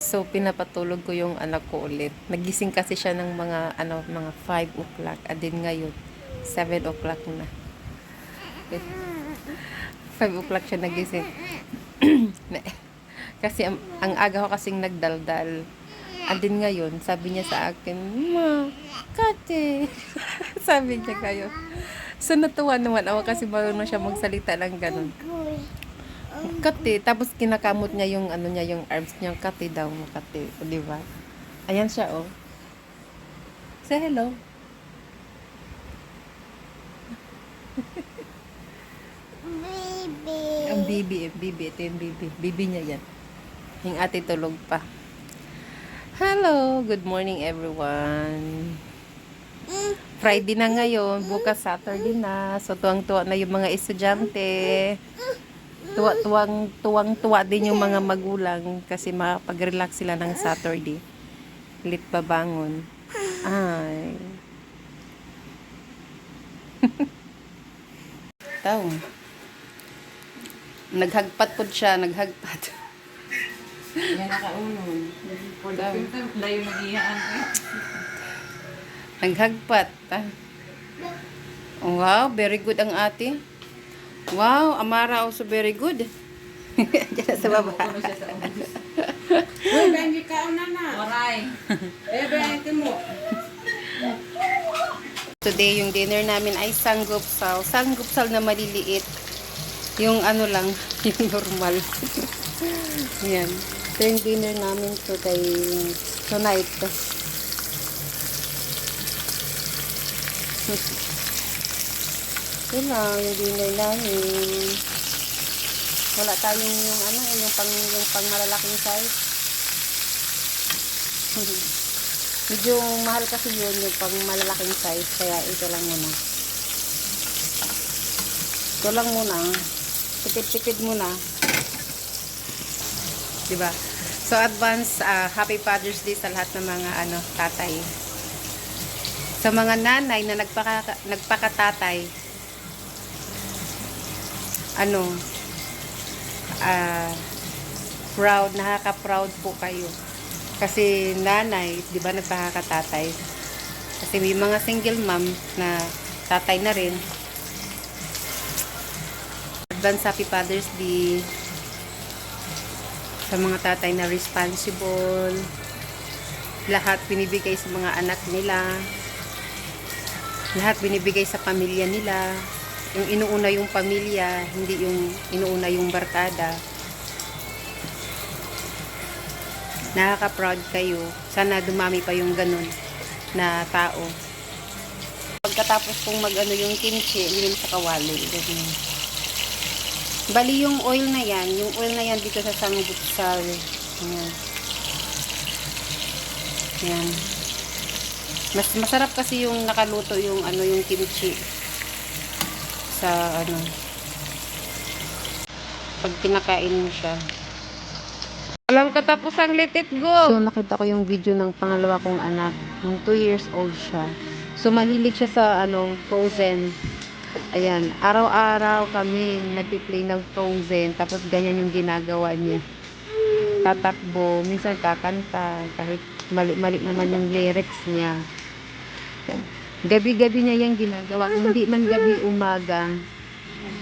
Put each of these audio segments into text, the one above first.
So, pinapatulog ko yung anak ko ulit. Nagising kasi siya ng mga 5 o'clock. At din ngayon, 7 o'clock na. 5 o'clock siya nagising. Kasi ang aga ko kasing nagdaldal. At din ngayon, sabi niya sa akin, Ma, Kate. Sabi niya kayo. So, natuwa naman ako kasi marunong siya magsalita ng ganun. Kate, tapos kinakamot niya yung yung arms niya, Kate daw mo, Kate, di ba? Ayan siya, oh. Say hello. Baby. Ang bibi, ito yung bibi. Bibi niya yan. Yung ate tulog pa. Hello, good morning everyone. Friday na ngayon, bukas Saturday na. So tuwang-tuwa na yung mga estudyante. Tuwang-tuwa din yung mga magulang kasi makapag-relax sila ng Saturday. Lit pa bangon. Ay. Tao. Naghagpat po siya, naghagpat. Yan nakaunon. Dayo mag-iyaan eh. Naghagpat. Oh, wow, very good ang ate. Wow, Amara also very good. Diyan sa baba. Uno siya sa ulo. Uy, bengi ka na na. Waray. Bengi mo. Today, yung dinner namin ay sanggupsal. Sanggupsal na maliliit. Yung ano lang, yung normal. Yan. Ito yung dinner namin tonight. Ito lang, yung dinner namin. Wala tayong yung pang malalaking size. Medyo mahal kasi yun, yung pang malalaking size. Kaya ito lang muna. Ito lang muna. Tipid-tipid muna. Diba? So, advance Happy Father's Day sa lahat ng mga tatay. Sa mga nanay na nagpakatatay, proud, nakaka-proud po kayo. Kasi nanay, di ba, nagpakakatatay. Kasi may mga single mom na tatay na rin. Advance Happy Father's Day sa mga tatay na responsible. Lahat binibigay sa mga anak nila. Lahat binibigay sa pamilya nila. Yung inuuna yung pamilya, hindi yung inuuna yung barkada. Nakaka-proud kayo. Sana dumami pa yung ganun na tao. Pagkatapos kong yung kimchi, yun sa kawali. Ganun. Bali yung oil na yan dito sa samgyeopsal. Ayan. Ayan. Mas masarap kasi yung nakaluto yung yung kimchi sa pag kinakain mo siya. Walang katapusang let it go. So nakita ko yung video ng pangalawa kong anak, yung 2 years old siya. So mahilig siya sa Frozen. Ayan, araw-araw kami nagpi-play ng Frozen, tapos ganyan yung ginagawa niya. Tatakbo, minsan kakanta, kahit mali-mali naman yung lyrics niya. Gabi-gabi niya yung ginagawa, hindi man gabi umaga.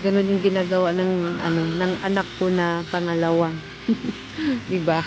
Ganun yung ginagawa ng anak ko na pangalawa. Diba?